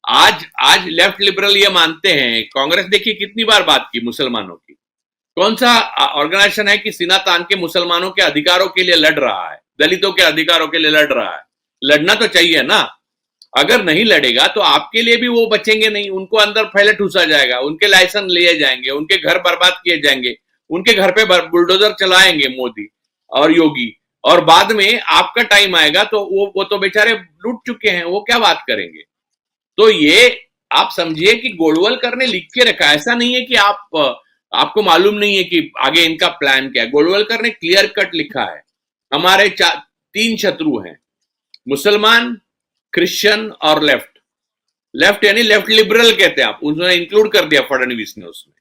आज लेफ्ट लिबरल ये मानते हैं, कांग्रेस देखिए कितनी बार बात की मुसलमानों की, कौन सा ऑर्गेनाइजेशन है कि सीना तान के मुसलमानों के अधिकारों के लिए लड़ रहा है, दलितों के अधिकारों के लिए लड़ रहा है? लड़ना तो चाहिए ना। अगर नहीं लड़ेगा तो आपके लिए भी वो बचेंगे नहीं, उनको अंदर पहले ठूसा जाएगा, उनके लाइसेंस लिए जाएंगे, उनके घर बर्बाद किए जाएंगे, उनके घर पे बुलडोजर चलाएंगे मोदी और योगी, और बाद में आपका टाइम आएगा तो वो तो बेचारे लूट चुके हैं, वो क्या बात करेंगे? तो ये आप समझिए कि गोलवलकर ने लिख के रखा, ऐसा नहीं है कि आपको मालूम नहीं है कि आगे इनका प्लान क्या है। गोलवलकर ने क्लियर कट लिखा है, हमारे 3 शत्रु हैं, मुसलमान, क्रिश्चियन और लेफ्ट यानी लेफ्ट लिबरल कहते हैं आप, उन्होंने इंक्लूड कर दिया फडणवीस ने उसमें।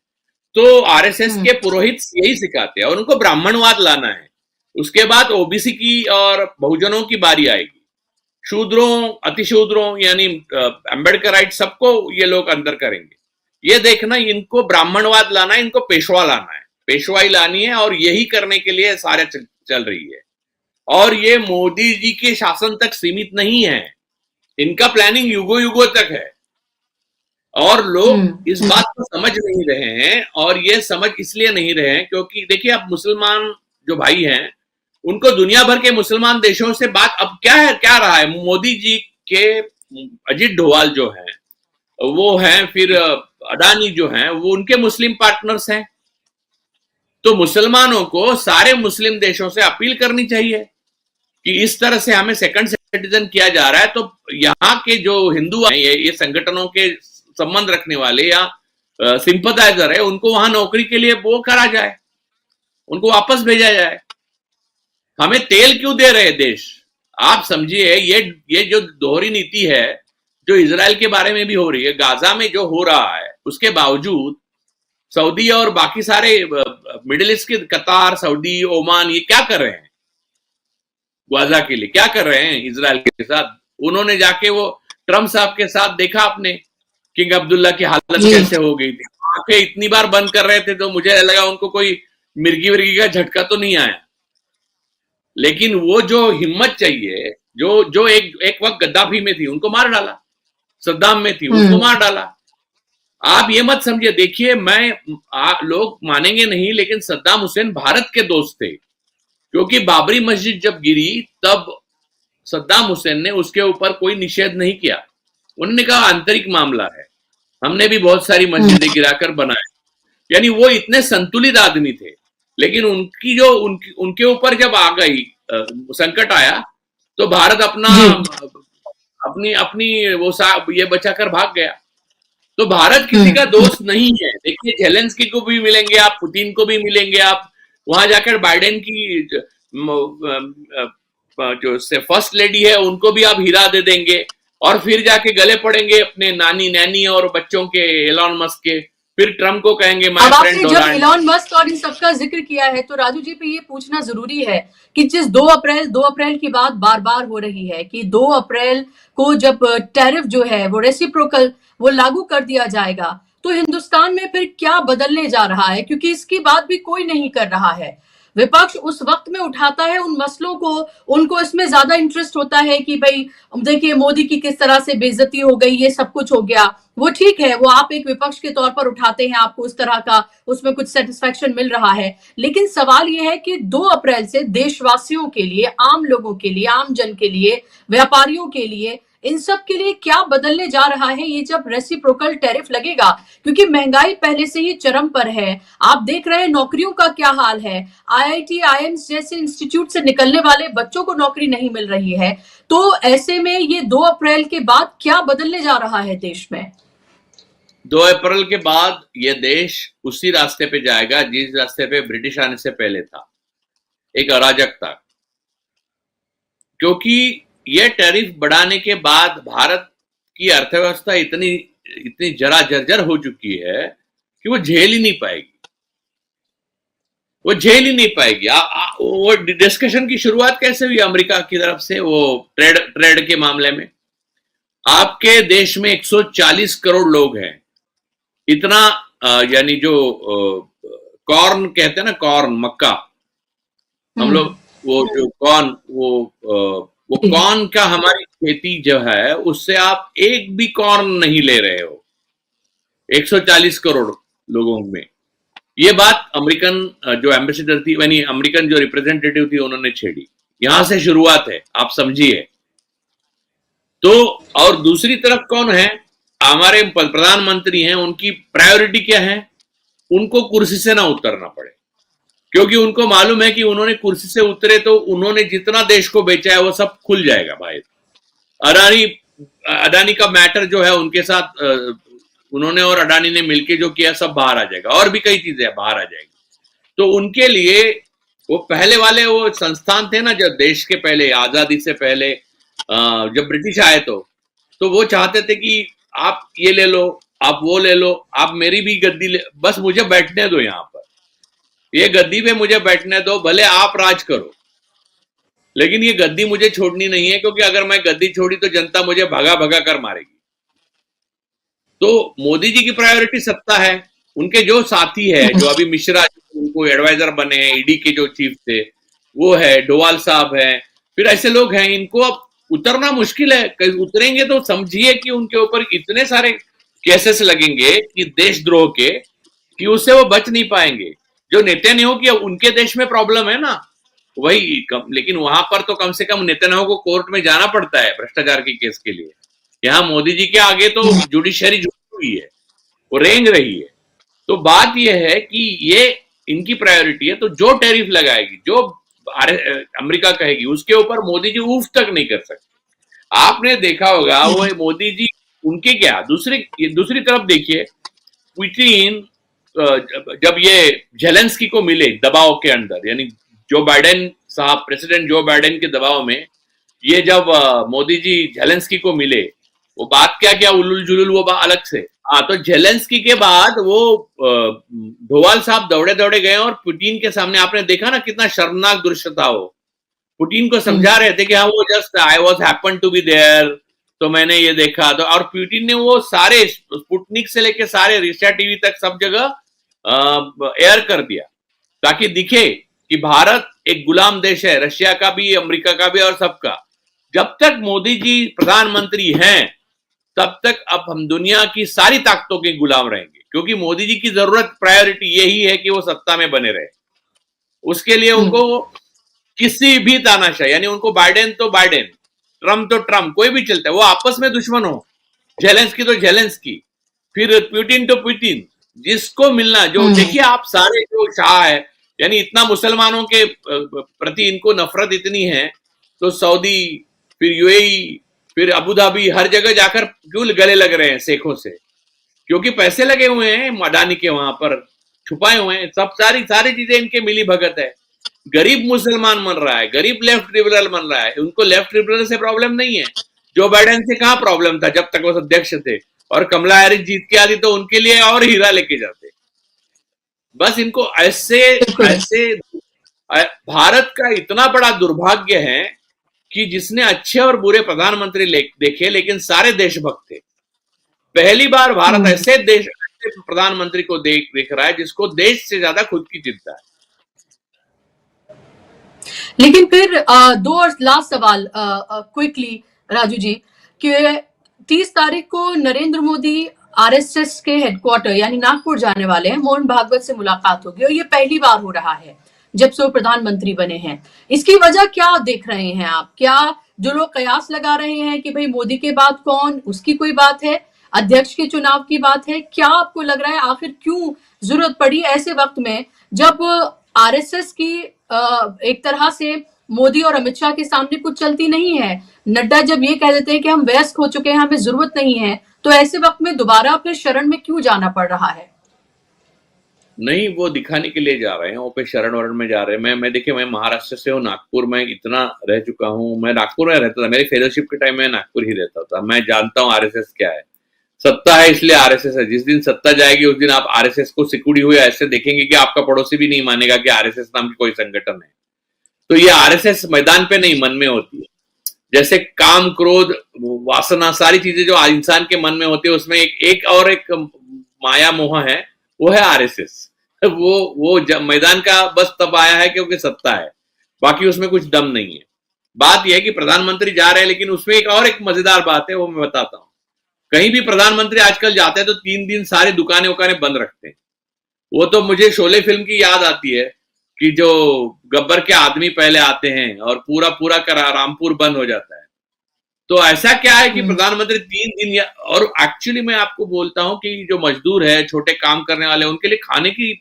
तो आरएसएस के पुरोहित यही सिखाते हैं और उनको ब्राह्मणवाद लाना है। उसके बाद ओबीसी की और बहुजनों की बारी आएगी, शूद्रों, अतिशूद्रों यानी अम्बेडकराइट, सबको ये लोग अंदर करेंगे। ये देखना, इनको ब्राह्मणवाद लाना है, इनको पेशवा लाना है, पेशवाई लानी है, और यही करने के लिए सारे चल रही है। और ये मोदी जी के शासन तक सीमित नहीं है, इनका प्लानिंग युगों युगों तक है, और लोग इस बात को समझ नहीं रहे हैं। और ये समझ इसलिए नहीं रहे हैं क्योंकि देखिए, अब मुसलमान जो भाई हैं उनको दुनिया भर के मुसलमान देशों से बात अब क्या रहा है, मोदी जी के अजीत डोभाल जो हैं वो हैं, फिर अडानी जो हैं वो उनके मुस्लिम पार्टनर्स हैं। तो मुसलमानों को सारे मुस्लिम देशों से अपील करनी चाहिए कि इस तरह से हमें सेकंड सिटीजन किया जा रहा है, तो यहाँ के जो हिंदू हैं, ये संगठनों के संबंध रखने वाले या सिंपथाइजर है, उनको वहां नौकरी के लिए वो करा जाए, उनको वापस भेजा जाए। हमें तेल क्यों दे रहे देश? आप समझिए, ये जो दोहरी नीति है जो इजराइल के बारे में भी हो रही है, गाजा में जो हो रहा है, उसके बावजूद सऊदी और बाकी सारे मिडिल ईस्ट के, कतार, सऊदी, ओमान, ये क्या कर रहे हैं गाजा के लिए? क्या कर रहे हैं इजराइल के साथ? उन्होंने जाके वो ट्रम्प साहब के साथ देखा आपने, किंग अब्दुल्ला की हालत कैसे हो गई थी, आंखें इतनी बार बंद कर रहे थे तो मुझे लगा उनको कोई मिर्गी विर्गी का झटका तो नहीं आया। लेकिन वो जो हिम्मत चाहिए, जो एक वक्त गद्दाफी में थी, उनको मार डाला। सद्दाम में थी, उसको मार डाला। आप ये मत समझिए, देखिए लोग मानेंगे नहीं, लेकिन सद्दाम हुसैन भारत के दोस्त थे, क्योंकि बाबरी मस्जिद जब गिरी तब सद्दाम हुसैन ने उसके ऊपर कोई निषेध नहीं किया। उन्होंने कहा आंतरिक मामला है, हमने भी बहुत सारी मस्जिदें गिराकर बनाए। यानी वो इतने संतुलित आदमी थे, लेकिन उनके ऊपर जब आ गई संकट आया, तो भारत अपनी ये बचाकर भाग गया। तो भारत किसी का दोस्त नहीं है। देखिए, जेलेंस्की को भी मिलेंगे आप, पुतिन को भी मिलेंगे आप, वहां जाकर बाइडेन की जो फर्स्ट लेडी है उनको भी आप हीरा दे देंगे, और फिर जाके गले पड़ेंगे अपने नैनी और बच्चों के, एलॉन मस्क के, फिर ट्रम्प को कहेंगे माय फ्रेंड डोनाल्ड। जब एलॉन मस्क और इन सबका जिक्र किया है, तो राजू जी पे ये पूछना जरूरी है कि जिस 2 अप्रैल की बात बार बार हो रही है कि 2 अप्रैल को जब टैरिफ जो है वो रेसिप्रोकल वो लागू कर दिया जाएगा, तो हिंदुस्तान में फिर क्या बदलने जा रहा है, क्योंकि इसकी बात भी कोई नहीं कर रहा है। विपक्ष उस वक्त में उठाता है उन मसलों को, उनको इसमें ज्यादा इंटरेस्ट होता है कि भाई देखिए मोदी की किस तरह से बेइज्जती हो गई, ये सब कुछ हो गया। वो ठीक है, वो आप एक विपक्ष के तौर पर उठाते हैं, आपको उस तरह का उसमें कुछ सेटिस्फेक्शन मिल रहा है। लेकिन सवाल यह है कि 2 अप्रैल से देशवासियों के लिए, आम लोगों के लिए, आम जन के लिए, व्यापारियों के लिए, इन सब के लिए क्या बदलने जा रहा है ये जब रेसिप्रोकल टैरिफ लगेगा, क्योंकि महंगाई पहले से ही चरम पर है। आप देख रहे हैं नौकरियों का क्या हाल है, आईआईटी आईएम्स जैसे इंस्टीट्यूट से निकलने वाले बच्चों को नौकरी नहीं मिल रही है। तो ऐसे में ये 2 अप्रैल के बाद क्या बदलने जा रहा है देश में? 2 अप्रैल के बाद ये देश उसी रास्ते पे जाएगा जिस रास्ते पे ब्रिटिश आने से पहले था, एक अराजकता। क्योंकि ये टैरिफ बढ़ाने के बाद भारत की अर्थव्यवस्था इतनी जरा जर्जर हो चुकी है कि वो झेल ही नहीं पाएगी, वो झेल ही नहीं पाएगी। वो डिस्कशन की शुरुआत कैसे हुई अमेरिका की तरफ से, वो ट्रेड के मामले में। आपके देश में 140 करोड़ लोग हैं, इतना यानी जो कॉर्न कहते हैं ना, कॉर्न, मक्का, हम लोग वो जो कॉर्न, वो कॉर्न का हमारी खेती जो है उससे आप एक भी कॉर्न नहीं ले रहे हो 140 करोड़ लोगों में। ये बात अमेरिकन जो एम्बेसडर थी, यानी अमेरिकन जो रिप्रेजेंटेटिव थी, उन्होंने छेड़ी। यहां से शुरुआत है, आप समझिए। तो और दूसरी तरफ कौन है, हमारे प्रधानमंत्री हैं, उनकी प्रायोरिटी क्या है, उनको कुर्सी से ना उतरना पड़े, क्योंकि उनको मालूम है कि उन्होंने कुर्सी से उतरे तो उन्होंने जितना देश को बेचा है वो सब खुल जाएगा भाई। अडानी का मैटर जो है उनके साथ उन्होंने और अडानी ने मिलके जो किया सब बाहर आ जाएगा, और भी कई चीजें बाहर आ जाएगी। तो उनके लिए वो पहले वाले वो संस्थान थे ना, जब देश के पहले, आजादी से पहले जब ब्रिटिश आए तो वो चाहते थे कि आप ये ले लो, आप वो ले लो, आप मेरी भी गद्दी ले, बस मुझे बैठने दो यहाँ पर, ये गद्दी पे मुझे बैठने दो, भले आप राज करो, लेकिन ये गद्दी मुझे छोड़नी नहीं है, क्योंकि अगर मैं गद्दी छोड़ी तो जनता मुझे भगा भगा कर मारेगी। तो मोदी जी की प्रायोरिटी सत्ता है। उनके जो साथी है, जो अभी मिश्रा उनको एडवाइजर बने हैं, ईडी के जो चीफ थे वो है, डोवाल साहब है, फिर ऐसे लोग हैं, इनको अब उतरना मुश्किल है। कहीं उतरेंगे तो समझिए कि उनके ऊपर इतने सारे केसेस लगेंगे कि देशद्रोह के, कि उससे वो बच नहीं पाएंगे। जो नेतन्याहू की उनके देश में प्रॉब्लम है ना, वही लेकिन वहां पर तो कम से कम नेतन्याहू को कोर्ट में जाना पड़ता है भ्रष्टाचार के केस के लिए। यहाँ मोदी जी के आगे तो जुडिशरी झुकी हुई है, वो रेंग रही है। तो बात यह है कि ये इनकी प्रायोरिटी है, तो जो टैरिफ लगाएगी, जो अमेरिका कहेगी, उसके ऊपर मोदी जी उफ तक नहीं कर सकते। आपने देखा होगा वो मोदी जी उनके क्या, दूसरी तरफ देखिए, पुतिन जब ये जेलेंस्की को मिले दबाव के अंदर, यानी जो बाइडेन साहब, प्रेसिडेंट जो बाइडेन के दबाव में, ये जब मोदी जी जेलेंस्की को मिले, वो बात क्या उलुल जुलुल वो अलग से। तो जेलेंस्की के बाद वो डोवाल साहब दौड़े दौड़े गए और पुतिन के सामने, आपने देखा ना कितना शर्मनाक दृश्य था। वो पुतिन को समझा रहे थे कि हाँ वो just I was happen to be there, तो मैंने ये देखा। तो और पुतिन ने वो सारे स्पुतनिक से लेके सारे रशिया टीवी तक सब जगह एयर कर दिया, ताकि दिखे कि भारत एक गुलाम देश है, रशिया का भी, अमेरिका का भी और सबका। जब तक मोदी जी प्रधानमंत्री हैं तब तक अब हम दुनिया की सारी ताकतों के गुलाम रहेंगे, क्योंकि मोदी जी की जरूरत प्रायोरिटी यही है कि वो सत्ता में बने रहे। उसके लिए उनको किसी भी तानाशाह, यानी उनको बाइडेन तो बाइडेन, ट्रम्प तो ट्रम्प, कोई भी चलता है, वो आपस में दुश्मन हो, जेलेंस्की तो जेलेंस्की, फिर पुतिन तो पुतिन, जिसको मिलना, जो देखिए आप सारे जो शाह है, यानी इतना मुसलमानों के प्रति इनको नफरत इतनी है, तो सऊदी, फिर यूएई, फिर अबू धाबी, हर जगह जाकर क्यों गले लग रहे हैं शेखों से? क्योंकि पैसे लगे हुए हैं अडानी के, वहां पर छुपाए हुए हैं, सब सारी चीजें इनके मिली भगत है। गरीब मुसलमान बन रहा है, गरीब लेफ्ट लिबरल बन रहा है, उनको लेफ्ट लिबरल से प्रॉब्लम नहीं है। जो बाइडेन से कहां प्रॉब्लम था जब तक वो अध्यक्ष थे, और कमला हैरिस जीत के आती तो उनके लिए और हीरा लेके जाते। बस इनको ऐसे ऐसे भारत का इतना बड़ा दुर्भाग्य है कि जिसने अच्छे और बुरे प्रधानमंत्री देखे, लेकिन सारे देशभक्त थे। पहली बार भारत ऐसे प्रधानमंत्री को देख रहा है जिसको देश से ज्यादा खुद की चिंता है। लेकिन फिर दो और लास्ट सवाल क्विकली राजू जी, कि 30 तारीख को नरेंद्र मोदी आरएसएस के हेडक्वार्टर यानी नागपुर जाने वाले हैं, मोहन भागवत से मुलाकात होगी, और ये पहली बार हो रहा है जब से वो प्रधानमंत्री बने हैं। इसकी वजह क्या देख रहे हैं आप? क्या जो लोग कयास लगा रहे हैं कि भाई मोदी के बाद कौन, उसकी कोई बात है, अध्यक्ष के चुनाव की बात है, क्या आपको लग रहा है आखिर क्यों जरूरत पड़ी ऐसे वक्त में जब आरएसएस की एक तरह से मोदी और अमित शाह के सामने कुछ चलती नहीं है? नड्डा जब ये कह देते हैं कि हम व्यस्त हो चुके हैं, हमें जरूरत नहीं है, तो ऐसे वक्त में दोबारा फिर शरण में क्यों जाना पड़ रहा है? नहीं, वो दिखाने के लिए जा रहे हैं, वो पे शरण वरण में जा रहे हैं। मैं देखिए, मैं महाराष्ट्र से हूँ, नागपुर में इतना रह चुका हूँ, मैं नागपुर में रहता था, मेरी फेलोशिप के टाइम में नागपुर ही रहता था, मैं जानता हूँ आरएसएस क्या है। सत्ता है इसलिए आरएसएस है, जिस दिन सत्ता जाएगी उस दिन आप आरएसएस को सिकुड़ी हुई ऐसे देखेंगे कि आपका पड़ोसी भी नहीं मानेगा कि आरएसएस नाम की कोई संगठन है। तो ये आरएसएस मैदान पे नहीं, मन में होती है। जैसे काम, क्रोध, वासना, सारी चीजें जो इंसान के मन में होती है, उसमें एक माया मोह है, वो है आरएसएस। वो मैदान का बस तब आया है क्योंकि सत्ता है, बाकी उसमें कुछ दम नहीं है। बात यह है कि प्रधानमंत्री जा रहे हैं, लेकिन उसमें एक मजेदार बात है, वो मैं बताता हूं। कहीं भी प्रधानमंत्री आजकल जाते हैं तो 3 दिन सारी दुकानें उकानें बंद रखते हैं। वो तो मुझे शोले फिल्म की याद आती है कि जो गब्बर के आदमी पहले आते हैं और पूरा रामपुर बंद हो जाता है। तो ऐसा क्या है कि प्रधानमंत्री 3 दिन और एक्चुअली मैं आपको बोलता हूं कि जो मजदूर है, छोटे काम करने वाले, उनके लिए खाने की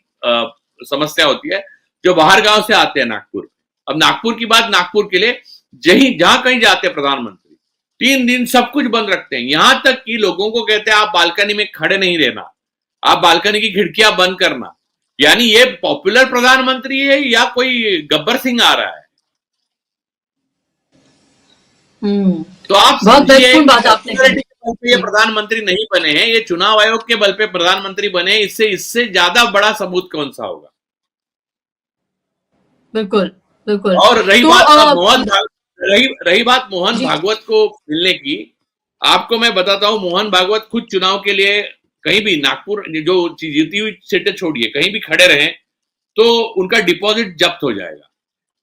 समस्या होती है, जो बाहर गांव से आते हैं नागपुर। अब नागपुर की बात नागपुर के लिए, जहां कहीं जाते हैं प्रधानमंत्री 3 दिन सब कुछ बंद रखते हैं। यहां तक कि लोगों को कहते हैं आप बालकनी में खड़े नहीं रहना, आप बालकनी की खिड़कियां बंद करना। यानी ये पॉपुलर प्रधानमंत्री है या कोई गब्बर सिंह आ रहा है? तो आप बात आपने ये प्रधानमंत्री नहीं बने हैं, ये चुनाव आयोग के बल पे प्रधानमंत्री बने। इससे ज्यादा बड़ा सबूत कौन सा होगा? बिल्कुल बिल्कुल। और रही बात मोहन भागवत को मिलने की, आपको मैं बताता हूं, मोहन भागवत खुद चुनाव के लिए कहीं भी नागपुर जो जीती हुई सीटें छोड़िए, कहीं भी खड़े रहे तो उनका डिपॉजिट जब्त हो जाएगा।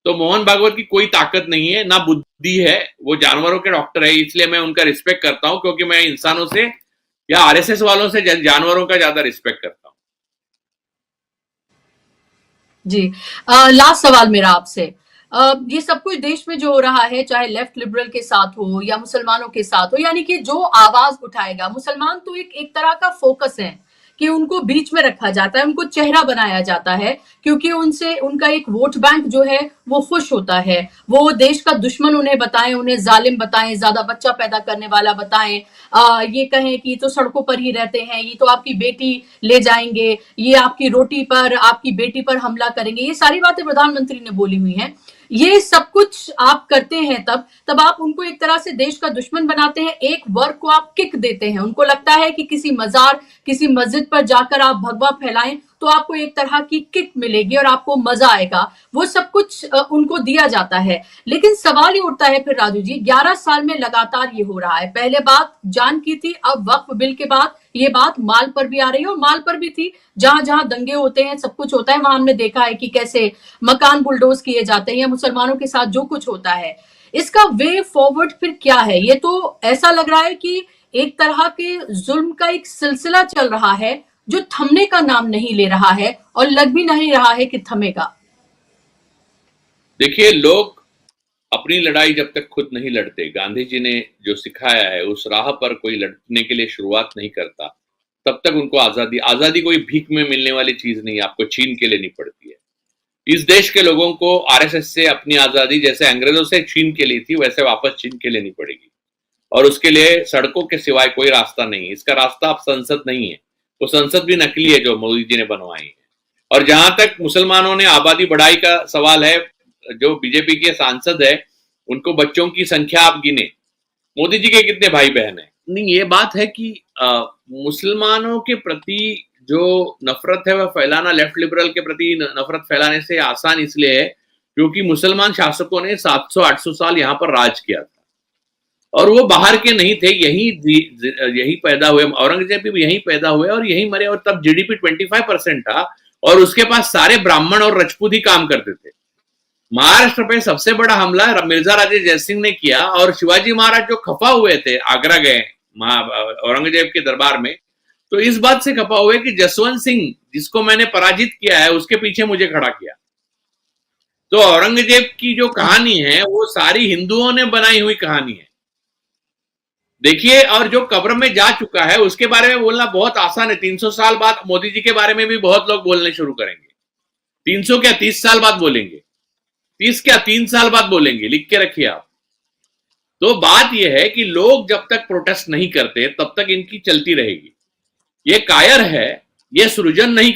तो मोहन भागवत की कोई ताकत नहीं है, ना बुद्धि है, वो जानवरों के डॉक्टर है, इसलिए मैं उनका रिस्पेक्ट करता हूं, क्योंकि मैं इंसानों से या आरएसएस वालों से जानवरों का ज्यादा रिस्पेक्ट करता हूं। जी, लास्ट सवाल मेरा आपसे, ये सब कुछ देश में जो हो रहा है, चाहे लेफ्ट लिबरल के साथ हो या मुसलमानों के साथ हो, यानी कि जो आवाज उठाएगा, मुसलमान तो एक तरह का फोकस है कि उनको बीच में रखा जाता है, उनको चेहरा बनाया जाता है, क्योंकि उनसे उनका एक वोट बैंक जो है वो खुश होता है। वो देश का दुश्मन उन्हें बताएं, उन्हें जालिम बताएं, ज्यादा बच्चा पैदा करने वाला बताएं, ये कहें कि तो सड़कों पर ही रहते हैं, ये तो आपकी बेटी ले जाएंगे, ये आपकी रोटी पर, आपकी बेटी पर हमला करेंगे, ये सारी बातें प्रधानमंत्री ने बोली हुई हैं। ये सब कुछ आप करते हैं तब आप उनको एक तरह से देश का दुश्मन बनाते हैं, एक वर्ग को आप किक देते हैं। उनको लगता है कि किसी मजार, किसी मस्जिद पर जाकर आप भगवा फैलाएं तो आपको एक तरह की किक मिलेगी और आपको मजा आएगा, वो सब कुछ उनको दिया जाता है। लेकिन सवाल ये उठता है फिर राजू जी, 11 साल में लगातार ये हो रहा है। पहले बात जान की थी, अब वक्फ बिल के बाद ये बात माल पर भी आ रही है, और माल पर भी थी। जहां जहां दंगे होते हैं, सब कुछ होता है, वहां हमने देखा है कि कैसे मकान बुलडोज किए जाते हैं, या मुसलमानों के साथ जो कुछ होता है। इसका वे फॉरवर्ड फिर क्या है? ये तो ऐसा लग रहा है कि एक तरह के जुल्म का एक सिलसिला चल रहा है जो थमने का नाम नहीं ले रहा है और लग भी नहीं रहा है कि थमेगा। देखिए, लोग अपनी लड़ाई जब तक खुद नहीं लड़ते, गांधी जी ने जो सिखाया है उस राह पर कोई लड़ने के लिए शुरुआत नहीं करता, तब तक उनको आजादी आजादी कोई भीख में मिलने वाली चीज नहीं, आपको छीन के लेनी पड़ती है। इस देश के लोगों को आरएसएस से अपनी आजादी जैसे अंग्रेजों से छीन के ली थी वैसे वापस छीन के लेनी पड़ेगी, और उसके लिए सड़कों के सिवाय कोई रास्ता नहीं। इसका रास्ता अब संसद नहीं है, वो संसद भी नकली है जो मोदी जी ने बनवाई है। और जहां तक मुसलमानों ने आबादी बढ़ाई का सवाल है, जो बीजेपी के सांसद है उनको बच्चों की संख्या आप गिने, मोदी जी के कितने भाई बहन है? नहीं, ये बात है कि मुसलमानों के प्रति जो नफरत है वह फैलाना लेफ्ट लिबरल के प्रति नफरत फैलाने से आसान इसलिए है क्योंकि मुसलमान शासकों ने 700-800 साल यहाँ पर राज किया था और वो बाहर के नहीं थे, यही पैदा हुए। औरंगजेब भी यहीं पैदा हुए और यहीं मरे, और तब जीडीपी 25% था और उसके पास सारे ब्राह्मण और रजपूत ही काम करते थे। महाराष्ट्र पे सबसे बड़ा हमला मिर्जा राजे जयसिंह ने किया और शिवाजी महाराज जो खफा हुए थे, आगरा गए औरंगजेब के दरबार में, तो इस बात से खफा हुए कि जसवंत सिंह जिसको मैंने पराजित किया है उसके पीछे मुझे खड़ा किया। तो औरंगजेब की जो कहानी है वो सारी हिंदुओं ने बनाई हुई कहानी है। देखिए, और जो कब्र में जा चुका है उसके बारे में बोलना बहुत आसान है। 300 साल बाद मोदी जी के बारे में भी बहुत लोग बोलने शुरू करेंगे। 300 क्या 30 साल बाद बोलेंगे, 30 क्या 3 साल बाद बोलेंगे, लिख के रखिए आप। तो बात यह है कि लोग जब तक प्रोटेस्ट नहीं करते तब तक इनकी चलती रहेगी। ये कायर है, ये सृजन नहीं